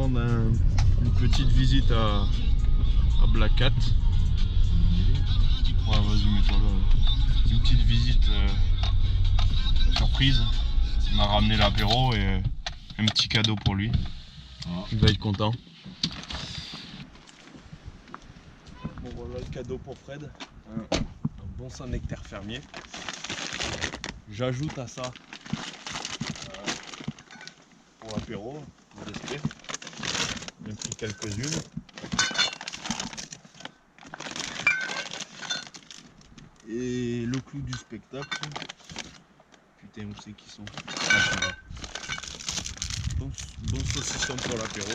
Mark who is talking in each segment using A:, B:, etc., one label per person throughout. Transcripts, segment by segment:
A: content d'une petite visite à Black Cat. Ouais, vas-y, mets-toi là. Une petite visite surprise. On a ramené l'apéro et un petit cadeau pour lui. Il va être content. Bon, voilà le cadeau pour Fred. Un bon Saint-Nectaire fermier. J'ajoute à ça pour l'apéro, respect. J'ai pris quelques-unes. Et le clou du spectacle. Putain, où c'est qu'ils sont? Ah, bon saucisson pour l'apéro.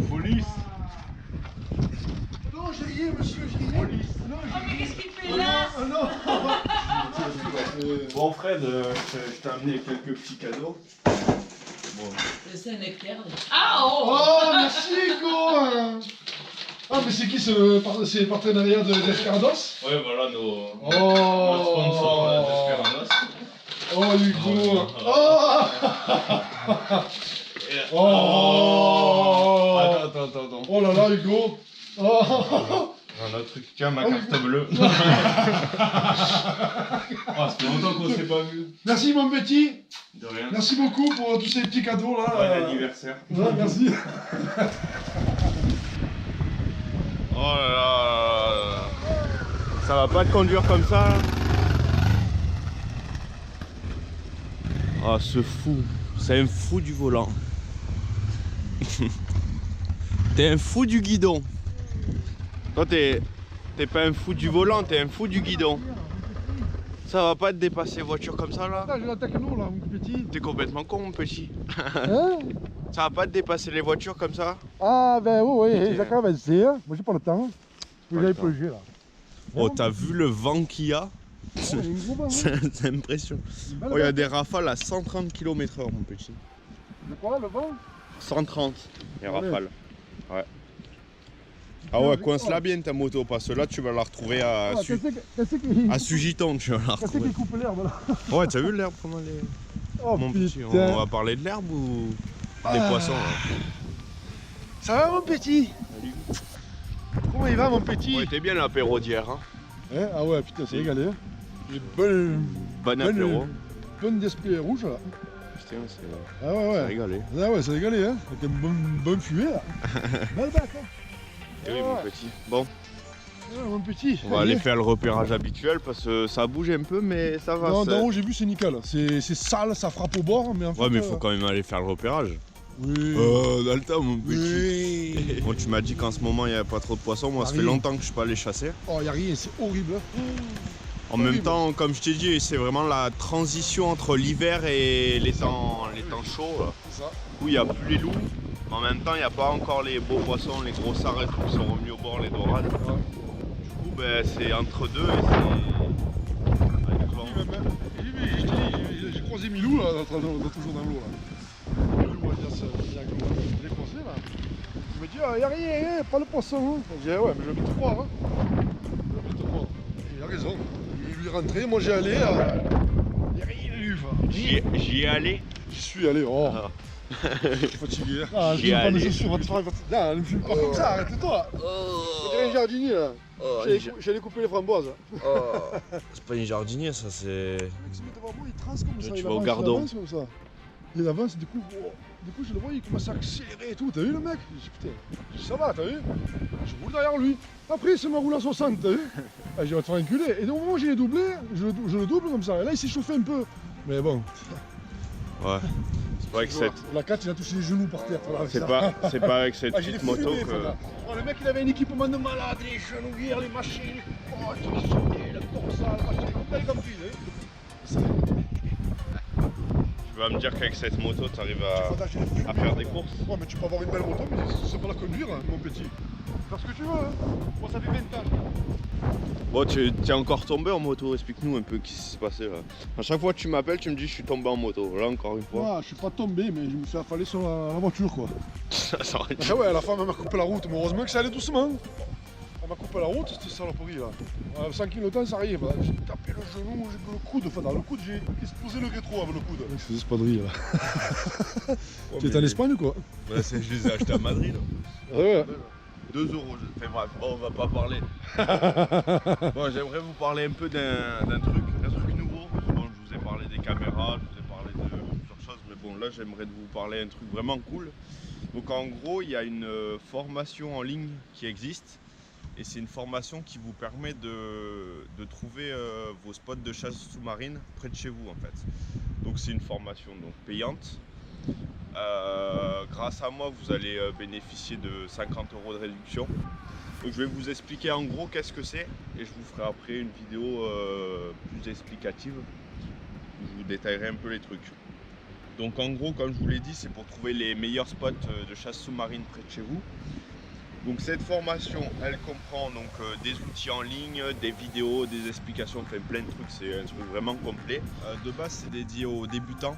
A: Police.
B: Non, j'ai rien, monsieur, j'ai rien.
A: Police.
B: Non,
C: Oh, mais qu'est-ce qu'il fait là?
B: non.
A: Bon Fred, je t'ai amené quelques petits cadeaux. Bon.
C: C'est un nectaire. Ah oh,
B: Oh, merci, go. Ah, mais c'est qui c'est le partenariat d'Escardos?
A: Ouais, voilà nos
B: Oh,
A: sponsors d'Esperanos.
B: Oh, Hugo. Oh.
A: Oh. Attends.
B: Oh là là, Hugo. Oh.
A: Un autre truc, tiens ma carte bleue. Ça fait longtemps qu'on s'est pas vu.
B: Merci, mon petit.
A: De rien.
B: Merci beaucoup pour tous ces petits cadeaux là.
A: Bon anniversaire.
B: Ouais, merci.
A: Oh là là. Ça va pas te conduire comme ça là. Ah ce fou. C'est un fou du volant. T'es un fou du guidon. Toi t'es pas un fou du volant, t'es un fou du guidon. Ça va pas te dépasser voiture comme ça là.
B: J'ai la techno là, mon petit.
A: T'es complètement con mon petit.
B: Hein?
A: Ça va pas te dépasser les voitures comme ça.
B: Ah ben oui, j'ai quand même essayé. Moi j'ai pas le temps.
A: Pas
B: J'ai
A: le temps.
B: plongé là.
A: Oh t'as vu le vent qu'il y a?
B: Oh, il y a une gros bain, hein.
A: C'est impressionnant.
B: Une belle
A: Oh il y a
B: bain.
A: des rafales à 130 km/h mon petit.
B: De quoi le vent?
A: 130 les
B: Ouais.
A: rafales. Ouais. Ah ouais, coince-la bien ta moto parce que là tu vas la retrouver à,
B: Ah,
A: à Sugiton, tu vas la
B: Qu'est-ce
A: retrouver.
B: qui coupe l'herbe là?
A: Ouais, t'as vu l'herbe comment elle est?
B: Oh
A: Mon petit, on
B: putain.
A: va parler de l'herbe ou des poissons là?
B: Ça va mon petit?
A: Salut.
B: Comment il va mon petit?
A: Ouais, t'es bien l'apéro d'hier, hein?
B: Hein? Ah ouais putain c'est
A: Si.
B: régalé. J'ai bonne
A: Apéro.
B: bonne display rouge là.
A: Putain, c'est
B: Ah ouais.
A: régalé.
B: Ah ouais c'est régalé hein. Avec une bonne fumée là. Belle bac hein.
A: Eh oui, mon petit. Bon,
B: Ouais, mon petit.
A: on va aller faire le repérage habituel parce que ça bouge un peu, mais ça va.
B: Non,
A: ça-
B: d'en haut j'ai vu c'est nickel. C'est sale, ça frappe au bord mais en fait.
A: Ouais, mais il faut quand même aller faire le repérage.
B: Oui.
A: Dans le temps, mon petit.
B: Oui.
A: Bon, tu m'as dit qu'en ce moment il n'y a pas trop de poissons. Moi, ça fait
B: Arrive.
A: longtemps que je suis pas allé chasser.
B: Oh y a rien, c'est horrible. Hein.
A: En même
B: Horrible.
A: temps, comme je t'ai dit, c'est vraiment la transition entre l'hiver et les temps chauds. Là.
B: C'est ça.
A: Où il n'y a plus les loups, mais en même temps, il n'y a pas encore les beaux poissons, les grosses arêtes qui sont revenus au bord, les dorades.
B: Ouais.
A: Du coup, ben, c'est entre deux et c'est. Ouais, du vent.
B: J'ai croisé Milou là, toujours dans l'eau là. Milou, moi, je l'ai croisé là. Il me dit, ah, y a rien, pas le poisson. Hein. Je dis, ouais, mais je vais te croire. Hein. Je vais te croire. Il a raison. Il lui est rentré, moi j'ai allé. Y a rien eu.
A: J'y ai allé.
B: J'y suis allé, oh.
A: Ah.
B: Je suis fatigué. Ah,
A: J'y
B: je pas mes
A: allé.
B: chaussures, va te faire. Non, ne me fume pas comme ça, arrête-toi. On dirait un jardinier là. J'allais couper les framboises.
A: C'est pas un jardinier, ça, c'est.
B: Le mec se met devant moi, il trace comme ça.
A: Tu
B: il
A: vas au
B: avance,
A: gardon.
B: Il avance comme ça. Il avance, du coup je le vois, il commence à accélérer et tout. T'as vu le mec? Je dis putain, ça va, t'as vu? Je roule derrière lui. Après, il se m'a roulé à 60, t'as vu? Ah, je vais te faire enculer. Et au moment où j'ai doublé, je le double comme ça. Et là, il s'est chauffé un peu. Mais bon.
A: Ouais. C'est pas avec cette.
B: La 4, il a touché les genoux par terre. Voilà, ça.
A: C'est pas avec cette
B: Ah, j'ai
A: petite
B: des
A: moto
B: fumées,
A: que.
B: frère. Oh, le mec, il avait un équipement de malade, les genouillères, les machines. Oh, il se sautait, le dorsal, le machin, complet comme tu sais.
A: vas me dire qu'avec cette moto, tu arrives
B: Attends, j'ai les fous.
A: à faire des courses?
B: Ouais, mais tu peux avoir une belle moto, mais c'est pas la conduire, hein, mon petit. Fais ce que tu veux, hein. Moi, ça fait 20 ans.
A: Bon, tu es encore tombé en moto, explique-nous un peu ce qui s'est passé là. À chaque fois que tu m'appelles, tu me dis je suis tombé en moto. Là, encore une fois.
B: Ah, je suis pas tombé, mais je me suis affalé sur la voiture, quoi.
A: Ça aurait été-
B: Ah ouais, la femme, elle m'a coupé la route, mais heureusement que ça allait doucement. Elle m'a coupé la route, c'était saloperie, là. Sans clignotant, ça arrive. J'ai tapé le genou, j'ai que le coude. Enfin, dans le coude, j'ai explosé le rétro avec le coude. C'est des espadrilles, là.
A: Ouais,
B: Tu es
A: mais-
B: en Espagne ou quoi?
A: Ouais, je les ai achetés à Madrid.
B: Ouais.
A: 2 €. Enfin bref, bon, on va pas parler. Bon, j'aimerais vous parler un peu d'un truc nouveau. Bon, je vous ai parlé des caméras, je vous ai parlé de plusieurs choses, mais bon, là, j'aimerais vous parler d'un truc vraiment cool. Donc, en gros, il y a une formation en ligne qui existe. Et c'est une formation qui vous permet de trouver vos spots de chasse sous-marine près de chez vous, en fait. Donc, c'est une formation donc, payante. Grâce à moi, vous allez bénéficier de 50 € de réduction. Donc je vais vous expliquer en gros qu'est-ce que c'est et je vous ferai après une vidéo plus explicative où je vous détaillerai un peu les trucs. Donc en gros, comme je vous l'ai dit, c'est pour trouver les meilleurs spots de chasse sous-marine près de chez vous. Donc cette formation, elle comprend donc des outils en ligne, des vidéos, des explications, enfin plein de trucs, c'est un truc vraiment complet. De base, c'est dédié aux débutants.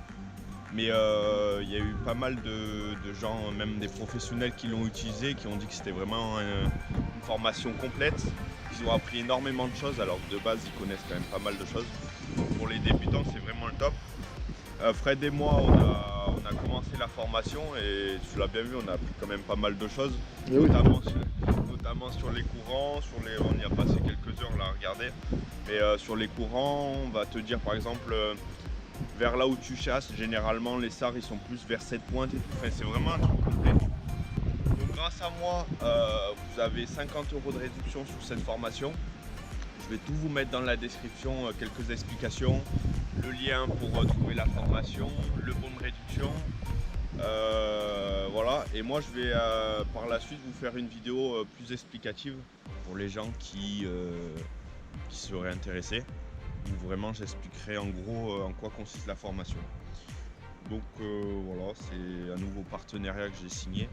A: Mais il y a eu pas mal de gens, même des professionnels qui l'ont utilisé, qui ont dit que c'était vraiment une formation complète. Ils ont appris énormément de choses, alors que de base ils connaissent quand même pas mal de choses. Donc pour les débutants, c'est vraiment le top. Fred et moi, on a commencé la formation et tu l'as bien vu, on a appris quand même pas mal de choses, notamment sur les courants, on y a passé quelques heures là à regarder. Mais sur les courants, on va te dire par exemple vers là où tu chasses, généralement les SAR ils sont plus vers cette pointe et tout, enfin, c'est vraiment un truc complet. Donc grâce à moi, vous avez 50 € de réduction sur cette formation. Je vais tout vous mettre dans la description, quelques explications, le lien pour trouver la formation, le bon de réduction. Voilà, et moi je vais par la suite vous faire une vidéo plus explicative pour les gens qui seraient intéressés. Où vraiment j'expliquerai en gros en quoi consiste la formation. Donc voilà, c'est un nouveau partenariat que j'ai signé.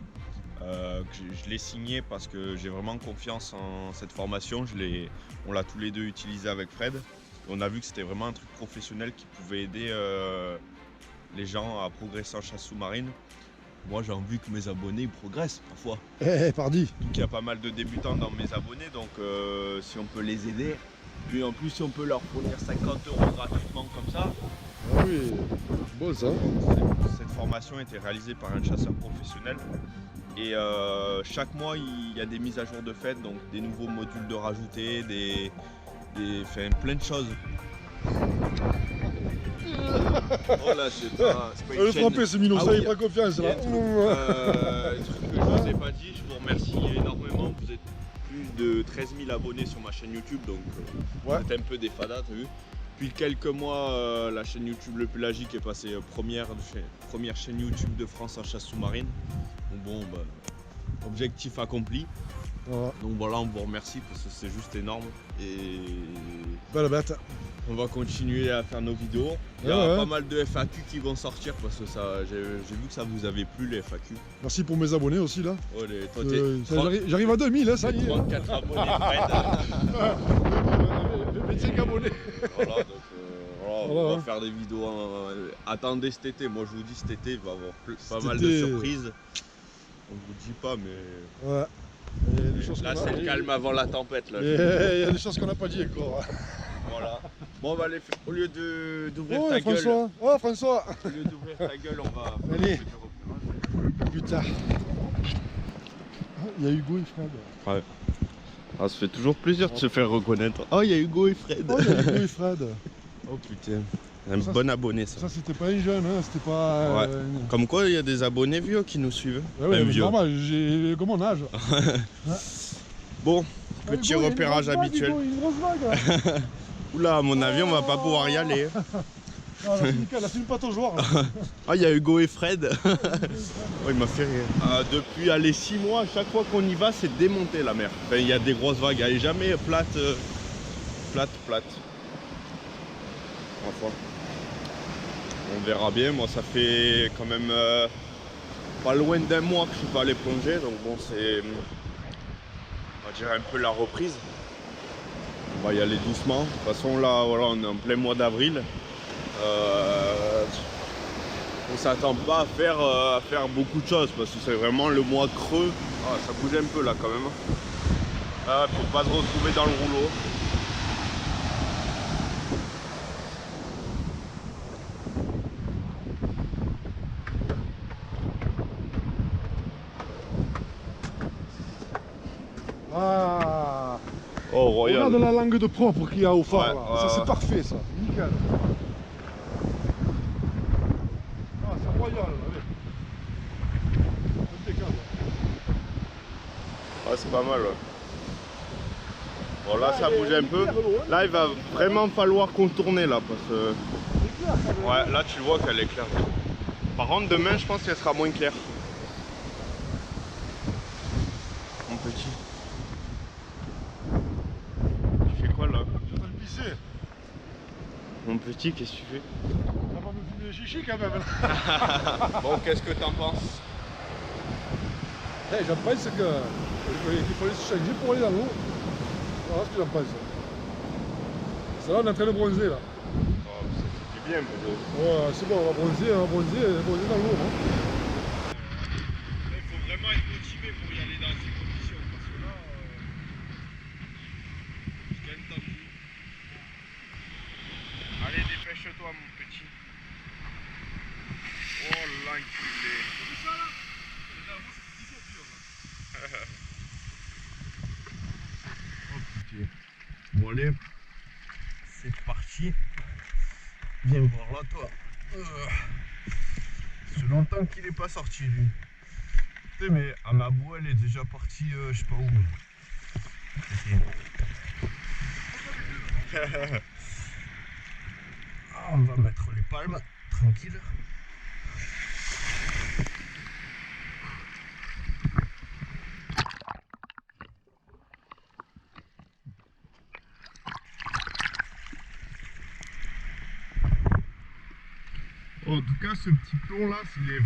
A: Je l'ai signé parce que j'ai vraiment confiance en cette formation. On l'a tous les deux utilisé avec Fred. Et on a vu que c'était vraiment un truc professionnel qui pouvait aider les gens à progresser en chasse sous-marine. Moi j'ai envie que mes abonnés progressent parfois.
B: Pardi.
A: Donc il y a pas mal de débutants dans mes abonnés, donc si on peut les aider. Puis en plus si on peut leur fournir 50 € gratuitement comme ça.
B: Ah oui, bon ça.
A: Cette formation a été réalisée par un chasseur professionnel. Et chaque mois il y a des mises à jour de fait, donc des nouveaux modules de rajouter, enfin, plein de choses. Oh là, c'est pas
B: Le
A: une chaîne.
B: frappé, c'est mignon,
A: Ah
B: ça
A: oui,
B: il prend confiance
A: Il y a
B: là.
A: un truc que je ne vous ai pas dit, je vous remercie énormément. Vous êtes plus de 13 000 abonnés sur ma chaîne YouTube, donc vous êtes un peu des fadas, t'as vu. Depuis quelques mois, la chaîne YouTube Le Pélagique est passée première chaîne YouTube de France en chasse sous-marine. Donc bon, bah, objectif accompli.
B: Voilà.
A: Donc voilà, on vous remercie parce que c'est juste énorme. Et
B: Belle bête.
A: on va continuer à faire nos vidéos. Il y a pas mal de FAQ qui vont sortir parce que j'ai vu que ça vous avait plu les FAQ.
B: Merci pour mes abonnés aussi là.
A: Oh, toi, t'es
B: J'arrive à 2000, hein, ça y est.
A: 34 abonnés Fred.
B: 25 abonnés.
A: Voilà, donc on
B: Voilà.
A: va faire des vidéos. Attendez cet été, moi je vous dis cet été il va y avoir pas
B: Cet
A: mal
B: été.
A: de surprises. On vous dit pas mais.
B: Ouais. Il y a des choses
A: Là
B: qu'on a-
A: c'est le calme avant la tempête là.
B: Il y a des choses qu'on n'a pas dit encore.
A: Voilà. Bon on va aller au lieu d'ouvrir
B: Oh
A: ta gueule.
B: François. Oh François.
A: Au lieu d'ouvrir ta gueule, on va faire
B: Allez.
A: un peu de repérage.
B: Putain. Il y a Hugo et Fred.
A: Ouais. Ah, ça fait toujours plaisir de se faire reconnaître. Oh, il y a Hugo et Fred.
B: Oh, il y a Hugo et Fred.
A: Oh putain. Un
B: Ça,
A: bon abonné ça.
B: Ça c'était pas un jeune, hein, c'était pas.
A: Ouais. Comme quoi, il y a des abonnés vieux qui nous suivent.
B: Ouais, ouais,
A: Enfin,
B: mais
A: vieux.
B: normal, j'ai comme mon âge.
A: Bon, petit
B: Hugo, il y a une
A: repérage
B: grosse vague,
A: habituel.
B: Hugo, il y a une grosse vague.
A: Oula, à mon avis, on va pas pouvoir y aller.
B: Ah, là, c'est nickel, là, c'est une pâte au joueur. là.
A: Ah, il y a Hugo et Fred. Oh, il m'a fait rire. Depuis allez, 6 mois, à chaque fois qu'on y va, c'est démonté la mer. Enfin, il y a des grosses vagues, elle est jamais plate. Plate. Enfin. On verra bien. Moi, ça fait quand même pas loin d'un mois que je suis pas allé plonger. Donc bon, c'est, on va dire, un peu la reprise. On va y aller doucement. De toute façon, là, voilà, on est en plein mois d'avril. On s'attend pas à faire beaucoup de choses parce que c'est vraiment le mois creux. Ah, ça bouge un peu là quand même. Ah, faut pas se retrouver dans le rouleau.
B: Ah,
A: Oh, Royal.
B: regarde la langue de propre qu'il y a au phare
A: Ouais,
B: là. Ça c'est parfait ça, nickel. Ah c'est royal, allez. Impeccable.
A: Ouais, c'est pas mal. Ouais. Bon, là ça bouge un peu. Là il va vraiment falloir contourner là parce que.
B: C'est clair quand même.
A: Ouais, là tu vois qu'elle est claire. Par contre demain je pense qu'elle sera moins claire. Mon petit. Tu fais quoi là?
B: Je vais le pisser.
A: Mon petit, qu'est-ce que tu fais?
B: Ça va me fumer le chichi quand même là.
A: Bon, qu'est-ce que t'en penses?
B: Hey, j'en pense qu'il fallait se changer pour aller dans l'eau. Voilà ce que j'en pense. C'est là on est en train de bronzer là.
A: Oh, c'est bien, mais
B: Ouais, c'est bon, on va bronzer dans l'eau. Hein.
A: il faut vraiment être motivé pour y aller dans ces conditions parce que là, c'est quand même tendu. Allez, dépêche-toi, mon petit. Oh l'enculé.
B: T'as vu ça là? Moi c'est 10 fois pire là.
A: Oh putain. Bon allez, c'est parti. Viens voir là toi. Ça fait longtemps qu'il n'est pas sorti lui. Putain mais à ma boue elle est déjà partie je sais pas où. Ah, on va mettre les palmes, tranquille. En tout cas, ce petit plomb là, c'est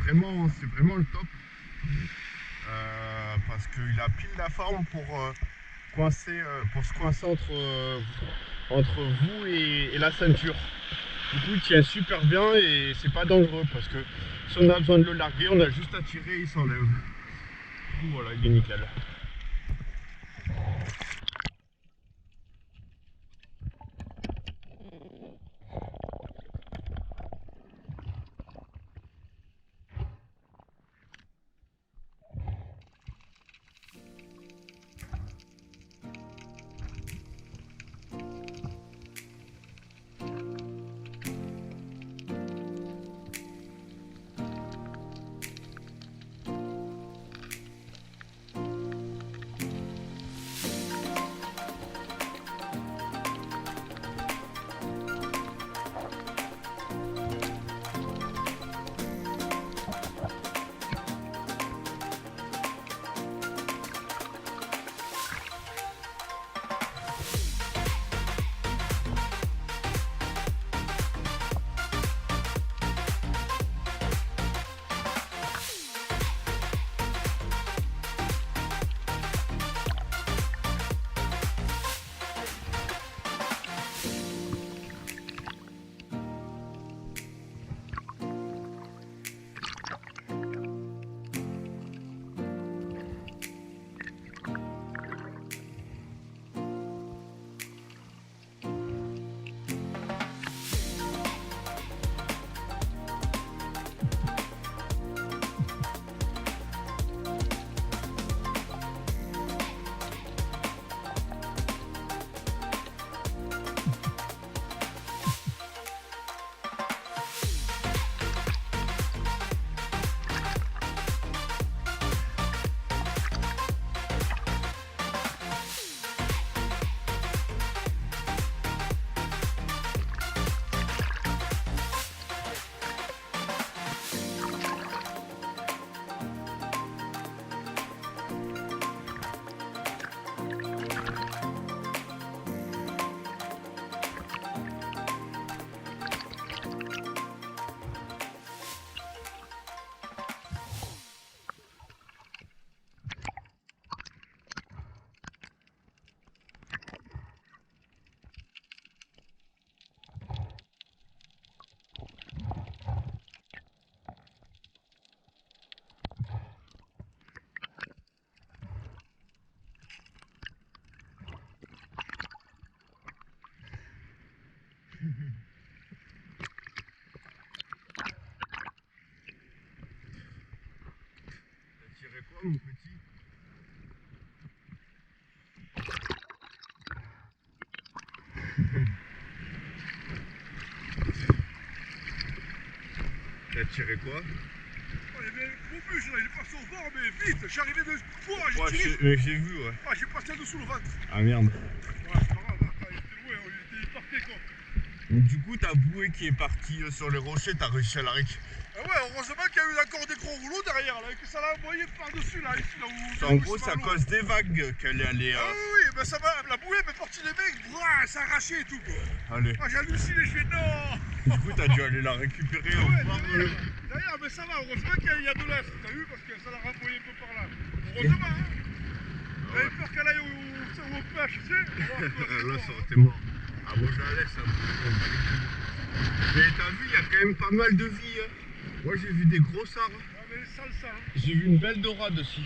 A: vraiment le top. Parce qu'il a pile la forme pour se coincer entre vous et la ceinture. Du coup, il tient super bien et c'est pas dangereux parce que si on a besoin de le larguer, on a juste à tirer et il s'enlève. Du coup, voilà, il est nickel. quoi mon petit? T'as tiré quoi?
B: Oh, il y avait un gros bus là, il est passé au bord, mais vite, j'arrivais de fois,
A: Ouais,
B: j'ai tiré.
A: j'ai vu, ouais.
B: Ah, j'ai passé dessous le ventre.
A: Ah merde.
B: Ouais, c'est pas grave, là, il était loin, il partait quoi.
A: Donc, du coup, ta bouée qui est partie sur les rochers, t'as réussi à la récupérer.
B: Ah ouais, heureusement qu'il y a eu encore des gros rouleaux derrière là, et que ça l'a envoyé par-dessus là, ici là où.
A: En gros, c'est à cause des vagues qu'elle est allée.
B: Ah oui, ben ça va, la bouée m'est partie des mecs, brrr, ça a arraché et tout quoi.
A: Allez.
B: Ah, j'ai halluciné, je fais non.
A: Du coup, t'as dû aller la récupérer au
B: Ouais,
A: bord.
B: derrière, mais ça va, heureusement qu'il y a de l'est, t'as vu, parce que ça l'a renvoyé un peu par là. Heureusement, hein. J'avais peur qu'elle aille au pêche, tu sais.
A: Là, ça aurait été mort. Ah, moi, je la laisse un peu. Mais t'as vu, il y a quand même pas mal de vie. Hein. Moi, j'ai vu des gros sards.
B: Ah, mais sale ça, hein.
A: J'ai vu une belle dorade aussi.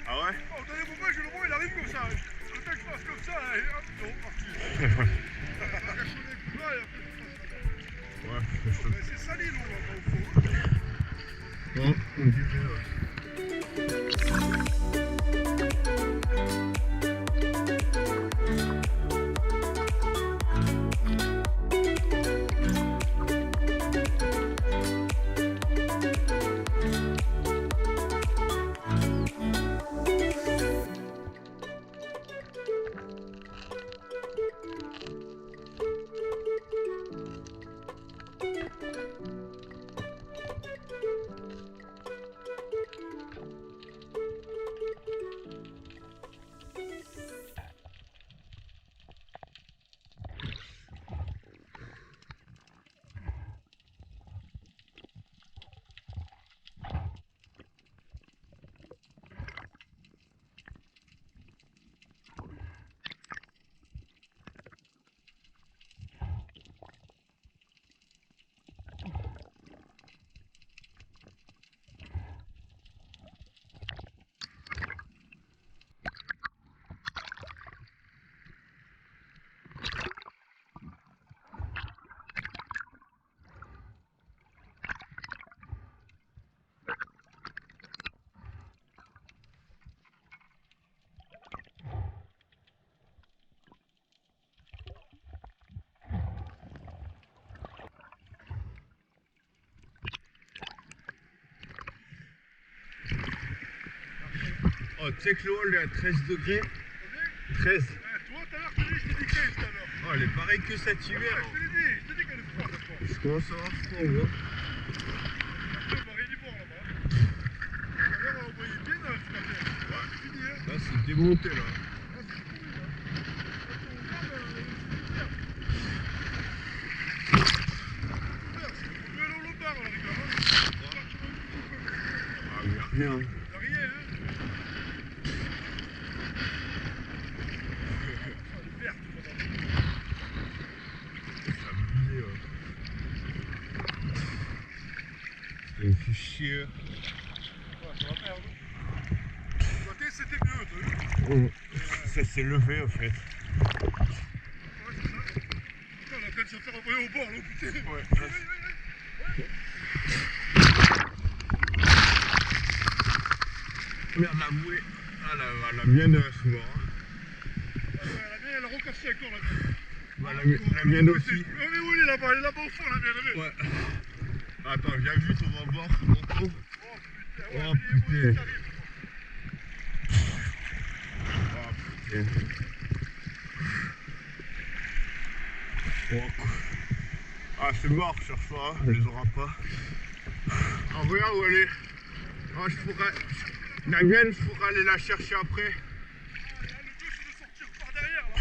A: Ah ouais?
B: Au dernier moment, je le vois, il arrive comme ça. Le temps que je fasse comme ça, et hop, c'est reparti.
A: Ouais,
B: c'est sali l'eau là, au fond.
A: bon, on dirait, ouais. Oh, tu sais que l'eau elle est à 13 degrés. 13.
B: Toi, tout à l'heure, tu dis que c'était 15 tout à l'heure.
A: Oh, elle est pareille que cet hiver.
B: Je te dis qu'elle est froide.
A: Je commence à avoir froid, gros.
B: On va rien y voir là-bas. Alors, on voyait bien là, ce matin. C'est fini, hein.
A: Là, c'est démonté, là.
B: Ah, c'est fini, là. Quand on regarde, c'est ouvert. Le bar, là, les gars.
A: Ah, mais rien.
B: Y'a rien, hein. Elle est verte, madame.
A: C'est abusé, là. Ça me fait chier.
B: Ouais, c'est la merde. Ce matin, c'était mieux, t'as vu?
A: Ça s'est levé, en fait.
B: Ouais, c'est ça. Putain, on est en train de se faire envoyer au bord, là, putain.
A: Ouais. Merde, la bouée. Ah, la mienne, souvent.
B: Ouais, la mienne, elle a recassé encore, la mienne.
A: Bah, la mienne aussi.
B: Mais où elle est là-bas? Elle est là-bas au fond, la mienne.
A: Ouais. Attends, viens vite, on va voir.
B: Oh putain, ouais,
A: Oh,
B: mais
A: putain.
B: moi aussi, t'arrives.
A: Oh putain. Oh, quoi. Ah, c'est mort, cherche pas, on les aura pas. Ah, regarde où elle est. Ah, je pourrais. La mienne, je pourrais aller la chercher après.
B: Ah, là, le but, c'est de sortir par derrière, là.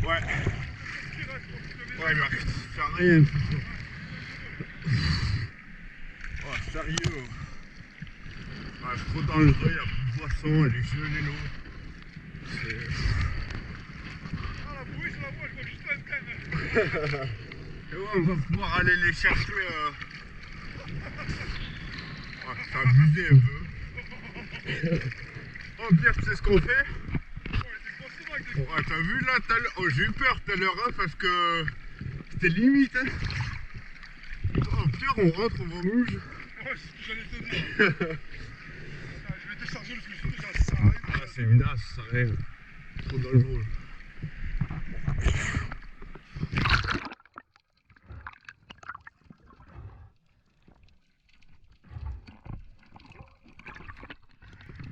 A: Ouais.
B: De sortir, là, je crois que tu devais-
A: Ouais, il va faire rien. Oh, sérieux. Ah, c'est trop dangereux, il y a plus de poissons, elle est gelée l'eau. C'est.
B: Ah, la bouée, je la vois juste là, elle traîne.
A: Et ouais, on va pouvoir aller les chercher. Oh, c'est abusé un peu. Oh, Pierre, tu sais ce qu'on fait?
B: Oh, il était grosse vague, des
A: Ouais, t'as vu là, oh, j'ai eu peur tout à l'heure hein, parce que c'était limite. Hein. Oh, Pierre, on rentre, on va mouche.
B: Ouais, c'est ce que j'allais te dire. Attends, je vais décharger le fusil, déjà, ça arrive.
A: Ah, c'est une nasse, ça rêve. Trop dangereux.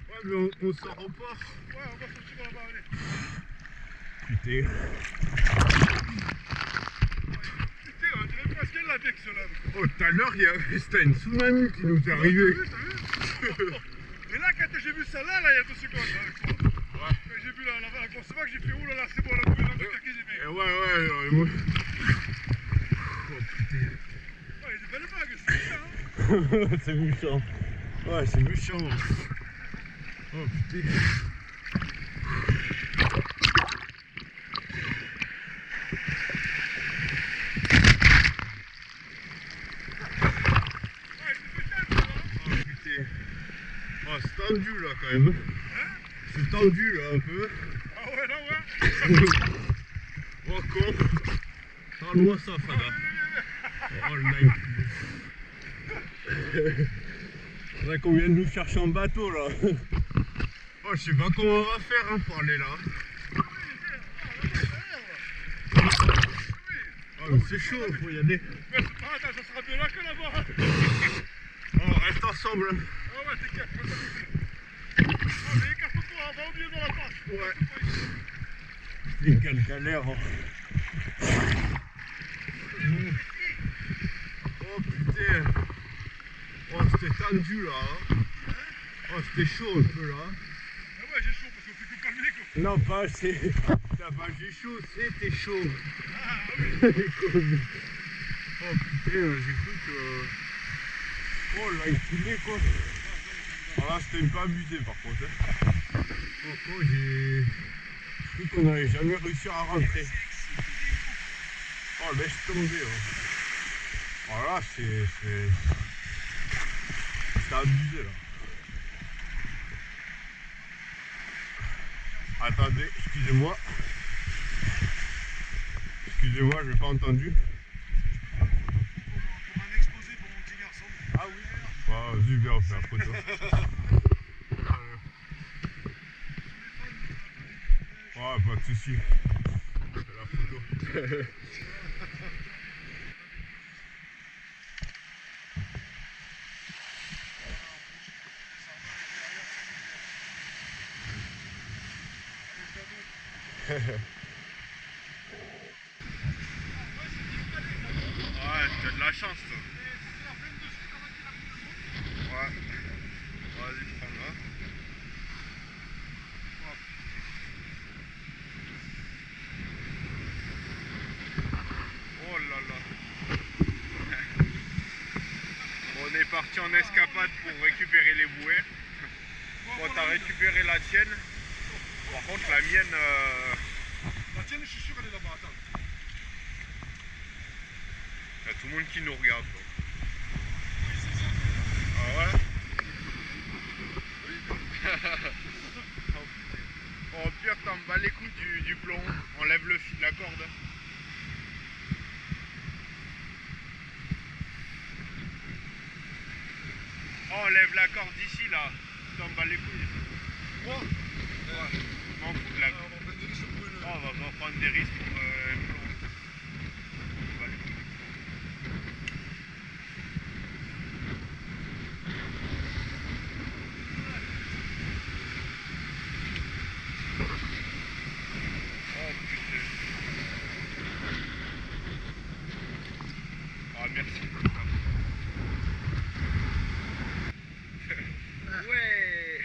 A: Ouais, mais on s'en repart.
B: Ouais, on va sortir là-bas, allez.
A: Putain.
B: Putain, on dirait presque qu'elle l'a deck, cela.
A: Oh, tout à l'heure, c'était une tsunami qui nous est arrivée.
B: T'as vu? Et là, quand j'ai vu celle-là, là, il y a 2 secondes, là, avec toi.
A: Ouais.
B: Quand j'ai vu la grosse vague, j'ai fait, oh là là, c'est bon, la bouée, la bouée, t'as qu'à
A: Et ouais, moi. Oh putain.
B: Ouais, il y a des belles vagues, c'est ça, hein.
A: C'est méchant. Ouais, c'est méchant. Oh putain.
B: Ouais, c'est spécial, ça, hein.
A: Oh putain. Oh, c'est tendu là quand même. C'est tendu là un peu.
B: Ah ouais, là, ouais.
A: Oh con. Parle-moi ça, Fada. Oh le mec. Faudrait qu'on vienne nous chercher en bateau là. Oh, je sais pas comment on va faire hein, pour aller là. Oh, mais c'est chaud, faut y aller.
B: Mais attends, ça sera mieux là que là-bas.
A: Oh, reste ensemble.
B: Ah ouais, t'inquiète, moi, ça me fait. Ah, mais écarte-toi, va au milieu de la passe.
A: Ouais. C'est quelle galère. Hein. Oh putain. Oh, c'était tendu là. Hein. Oh, c'était chaud un peu là.
B: Ah ouais, j'ai chaud parce qu'on fait que calmer, quoi.
A: Non, pas assez. T'as pas j'ai chaud, c'était chaud.
B: Ah oui.
A: Oh putain, j'ai cru que. Oh là, il coulait quoi. Alors là, c'était pas abusé par contre. Hein. Oh, j'ai cru qu'on n'allait jamais réussir à rentrer. Oh, laisse tomber. Hein. Oh là, c'est abusé là. Attendez, excusez-moi. Excusez-moi, je n'ai pas entendu.
B: Pour un exposé pour mon petit garçon.
A: Ah oui. Ah, super, on fait la photo. Ouais, pas de soucis. On fait la photo. tu as de la chance toi. Ouais. Vas-y, prends-la. Oh là là. On est parti en escapade pour récupérer les bouées. Toi t'as récupéré la tienne. Par contre la mienne...
B: La tienne, je suis sûr qu'elle est là-bas, attends.
A: Il y a tout le monde qui nous regarde. Quoi. Ah ouais. Oh pire, t'en bats les coups du plomb. Enlève le fil de la corde. Oh, enlève la corde d'ici là. T'en bats les couilles.
B: Moi
A: Ouais. Je m'en fous de la corde. Oh, on va pas prendre des risques pour le plomb. On va les couilles. Oh putain. Ah merci. Ouais.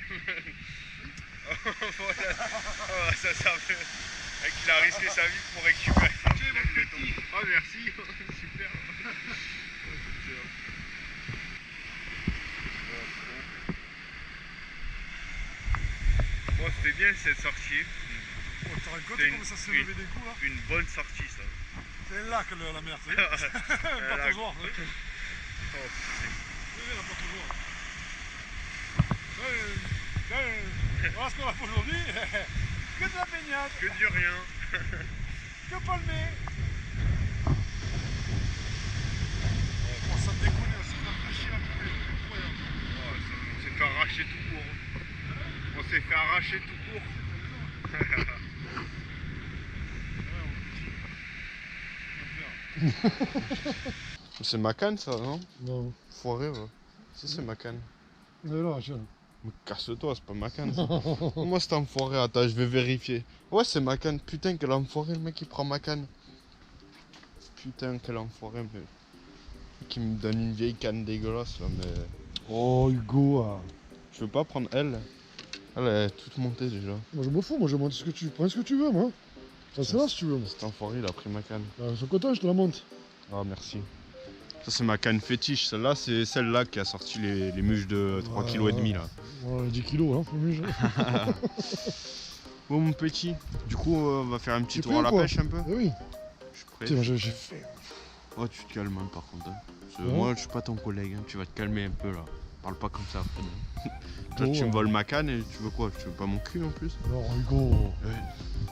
A: Voilà. Oh, ça fait. Mec, il a risqué sa vie pour récupérer ça. Oh merci. Super. Bon, c'était bien cette sortie.
B: Oh, tu te rends compte
A: C'est
B: comment ça s'est levé des coups là?
A: Une bonne sortie ça.
B: C'est un lac la mer, tu sais. Un pataugeoire, tu sais.
A: Oh putain.
B: Oui, la pataugeoire. Voilà ce qu'on a fait aujourd'hui. Que de la baignade,
A: Que du rien.
B: que palmé. Oh, ça découle, ça fait rafraîchir un peu. Incroyable.
A: Oh, on s'est fait arracher tout court. On s'est fait arracher tout court. C'est ma canne ça, non?
B: Non.
A: Foiré, ouais. Si c'est ma canne.
B: Mais là, tiens.
A: Mais casse-toi, c'est pas ma canne. Ça. Moi c'est enfoiré, attends, je vais vérifier. Ouais, c'est ma canne. Putain, quel enfoiré, le mec il prend ma canne. Putain, quel enfoiré, mais. Qui me donne une vieille canne dégueulasse là, mais.
B: Oh, Hugo.
A: Je veux pas prendre elle. Elle est toute montée déjà.
B: Moi je m'en fous, moi je monte ce que tu prends ce que tu veux, moi. Ça c'est là si tu veux, moi.
A: Cet enfoiré, il a pris ma canne.
B: Ils sont contents, je te la monte.
A: Ah, merci. Ça, c'est ma canne fétiche. Celle-là, c'est celle-là qui a sorti les muches de 3,5 kg là.
B: Ouais, 10 kilos, hein, faut mieux.
A: Bon, mon petit, du coup, on va faire un petit
B: T'es
A: tour à la
B: prêt, quoi?
A: pêche un peu.
B: Eh oui.
A: Je suis prêt.
B: Tiens, moi j'ai fait.
A: Oh, tu te calmes hein, par contre. Hein. Parce que
B: Ouais.
A: moi, je suis pas ton collègue. Hein. Tu vas te calmer un peu là. Parle pas comme ça après. Toi,
B: Oh,
A: tu me
B: ouais.
A: voles ma canne et tu veux quoi? Tu veux pas mon cul en plus?
B: Non, Hugo.
A: Ouais.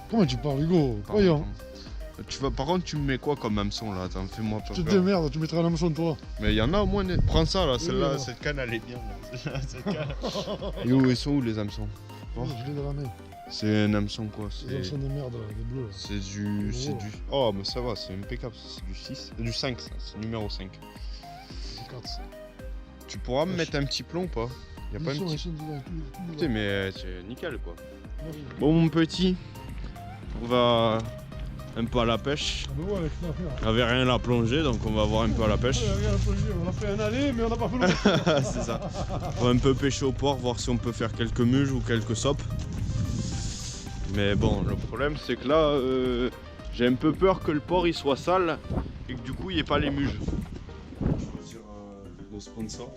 B: Comment tu parles, Hugo?
A: Pardon,
B: Voyons.
A: pardon. Par contre, tu me mets quoi comme hameçon là? Attends, fais-moi pas
B: Tu te
A: peur.
B: démerdes, tu mettras un hameçon toi.
A: Mais il y en a au moins. Prends ça là, celle-là,
B: ouais.
A: cette canne elle est bien là. Cette canne. Et où ils sont où les hameçons?
B: Oh, je l'ai dans la main.
A: C'est un hameçon quoi?
B: Les hameçons de merde, là, les bleus. Là.
A: C'est du. C'est
B: Oh.
A: du. Oh, mais ça va, c'est impeccable. C'est du 6. Du 5, ça. C'est numéro 5.
B: C'est 4.
A: Tu pourras me
B: Ouais,
A: mettre un petit plomb ou pas? Y a pas un
B: Ils
A: petit.
B: sont dedans, tout
A: Putain,
B: dedans.
A: mais c'est nickel quoi.
B: Ouais.
A: Bon, mon petit, on va un peu à la pêche.
B: Ah, bah ouais, avec ça à faire.
A: On avait rien à plonger, donc on va voir un peu à la pêche.
B: Ouais, regarde, on a fait un aller, mais on n'a pas fait le reste.
A: C'est ça. On va un peu pêcher au port, voir si on peut faire quelques muges ou quelques sopes. Mais bon, le problème c'est que là, j'ai un peu peur que le port il soit sale et que du coup il n'y ait pas les muges. Choisir nos sponsors.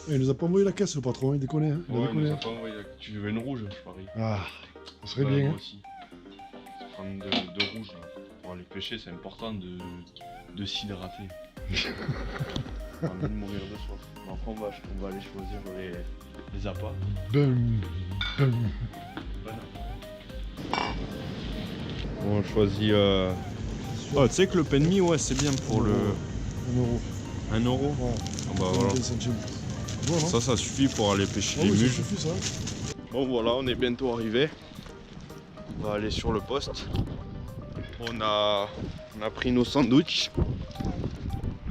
B: Il nous a pas envoyé la caisse, le patron, il déconne. Hein. Il a déconné.
A: pas envoyé. Tu veux une rouge, je parie.
B: Ah, ça serait bien. Hein.
A: aussi. Prendre de rouge là. Pour aller pêcher, c'est important de s'hydrater. Pas envie de mourir de soif. Donc on va aller choisir les appâts.
B: Bum, bum.
A: On choisit. Oh, tu sais que le penmi, ouais, c'est bien pour le
B: 1
A: 1
B: euro.
A: euro.
B: Ouais.
A: Ah bah voilà.
B: 25 centimes. Voilà.
A: Ça suffit pour aller pêcher
B: Ah
A: les
B: oui, ça
A: muges.
B: suffit ça.
A: Bon voilà, on est bientôt arrivé. On va aller sur le poste. On a pris nos sandwichs.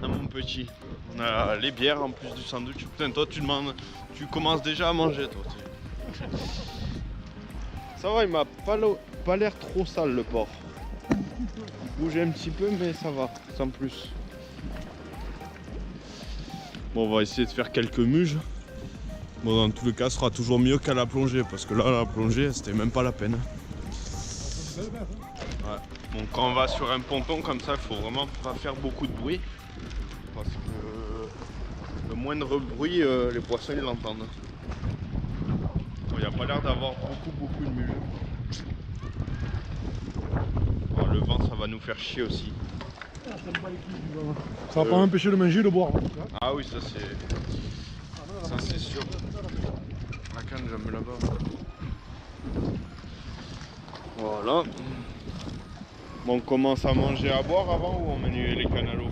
A: Ah, mon petit. On a les bières en plus du sandwich. Putain, toi tu commences déjà à manger toi. Ça va, il m'a pas l'air trop sale le porc. bouge un petit peu, mais ça va, sans plus. Bon, on va essayer de faire quelques muges. Bon, dans tous les cas, ce sera toujours mieux qu'à la plongée, parce que là, la plongée, c'était même pas la peine. Ouais. Donc quand on va sur un ponton comme ça, il faut vraiment pas faire beaucoup de bruit. Parce que le moindre bruit, les poissons ils l'entendent. Bon, il n'y a pas l'air d'avoir beaucoup de mules. Bon, le vent ça va nous faire chier aussi.
B: Ça va pas m'empêcher de manger et de boire.
A: Ah oui, ça c'est sûr. La canne j'aime là-bas. Voilà. Bon, on commence à manger à boire avant ou on met les cannes à l'eau?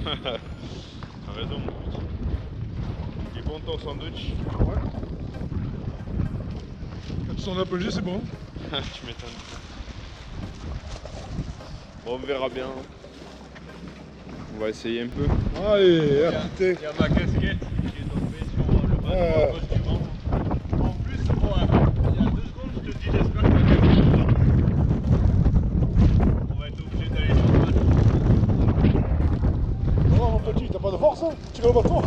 A: T'as raison mon petit. Il est bon ton sandwich?
B: Ouais. Quand tu sens la plongée, c'est bon.
A: Tu m'étonnes. Bon, on verra bien. On va essayer un peu.
B: Allez, écoutez.
A: Il y a ma casquette qui est tombée sur le bateau à cause du vent. En plus, bon, il y a 2 secondes, je te dis, j'espère que ma casquette est là. On va être obligé d'aller sur le bateau.
B: Non, mon petit, t'as pas de force, hein? Tu vas au bateau. Hein?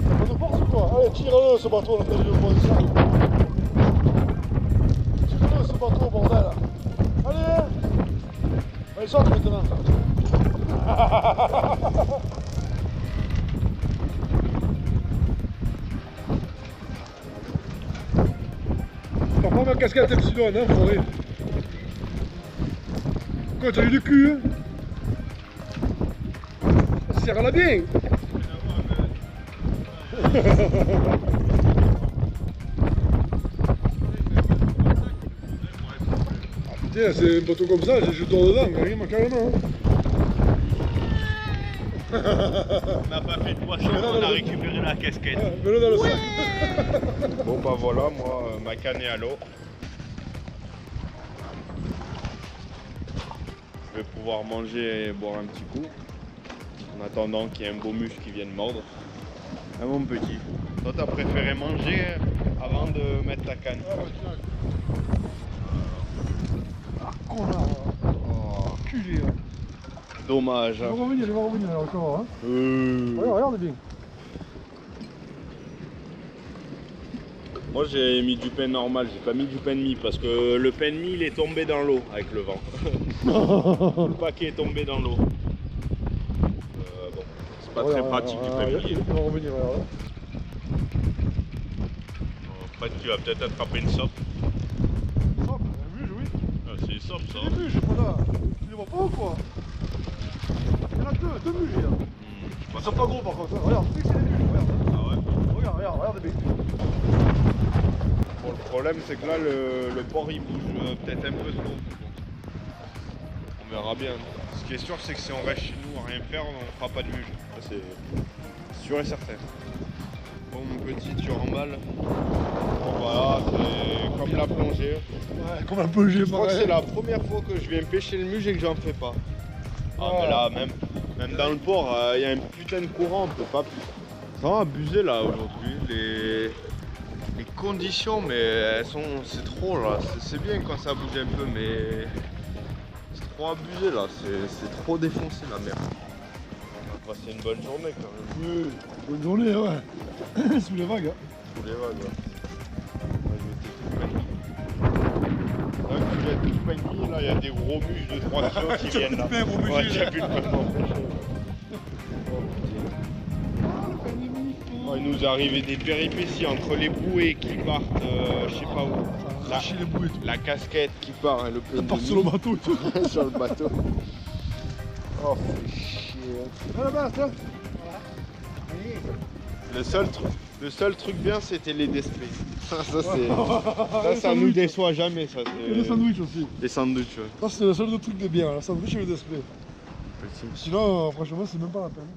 B: T'as pas de force ou quoi? Allez, tire-le ce bateau, là, t'as le point de ça. Tire-le ce bateau, bordel. Allez! Allez, saute maintenant. T'as pas ma casquette Epsilon, hein, forêt. Quoi, t'as eu le cul, hein? Serre-la bien. Ah putain, c'est un bateau comme ça, je dors dedans, carrément.
A: On n'a pas fait de poisson, on a récupéré la casquette.
B: Ah, mets-le dans le sac.
A: Bon bah voilà, moi ma canne est à l'eau. Je vais pouvoir manger et boire un petit coup. En attendant qu'il y ait un beau muscle qui vienne mordre. Ah mon petit. Toi t'as préféré manger avant de mettre ta canne.
B: Ah, connard. Oh, culé. Hein.
A: Dommage.
B: Il va revenir là encore. Hein. Regarde bien.
A: Moi j'ai mis du pain normal, j'ai pas mis du pain de mie parce que le pain de mie il est tombé dans l'eau avec le vent. Le paquet est tombé dans l'eau. Bon, c'est pas très pratique du pain de mie.
B: Il va revenir, regarde.
A: Après tu vas peut-être attraper une sope.
B: Sope, un muge, oui.
A: Ah, c'est une sope ça.
B: C'est des muges, voilà. Tu les vois pas ou quoi? Il y en a deux muges là. Ils sont pas gros par contre. Regarde, tu sais que c'est des muges, regarde.
A: Ah ouais.
B: Regarde bien.
A: Bon, le problème c'est que là le port il bouge peut-être un peu trop. On verra bien. Ce qui est sûr c'est que si on reste chez nous à rien faire, on fera pas de muge. Ça, c'est sûr et certain. Bon mon petit, tu remballes. Bon voilà, c'est comme la plongée.
B: Ouais, comme un peu j'ai
A: Je crois que c'est la première fois que je viens pêcher le muge et que j'en fais pas. Ah mais là même dans le port, il y a un putain de courant, on peut pas. C'est vraiment abusé là aujourd'hui. Les conditions, mais elles sont, c'est trop là. C'est bien quand ça bouge un peu, mais c'est trop abusé là. C'est trop défoncé la mer. On va passer une bonne journée quand même.
B: Oui, bonne journée, ouais. Sous les vagues. Hein.
A: Sous les vagues. Ouais. Je vais être tout panier, là il y a des gros muges de 3 kilos qui viennent là. Ouais, j'ai vu le paiement. Il nous est arrivé des péripéties entre les bouées qui partent, je sais pas où. La casquette qui part, hein, le plein
B: part sur le bateau et tout.
A: sur le bateau. Oh, fait chier.
B: Ah là-bas, ça.
A: Le seul truc bien, c'était les displays. Ça nous déçoit jamais. Ça,
B: et les sandwichs aussi.
A: Les sandwichs, ouais.
B: Ça, c'est le seul truc de bien, le sandwich et le display. Sinon, franchement, c'est même pas la peine.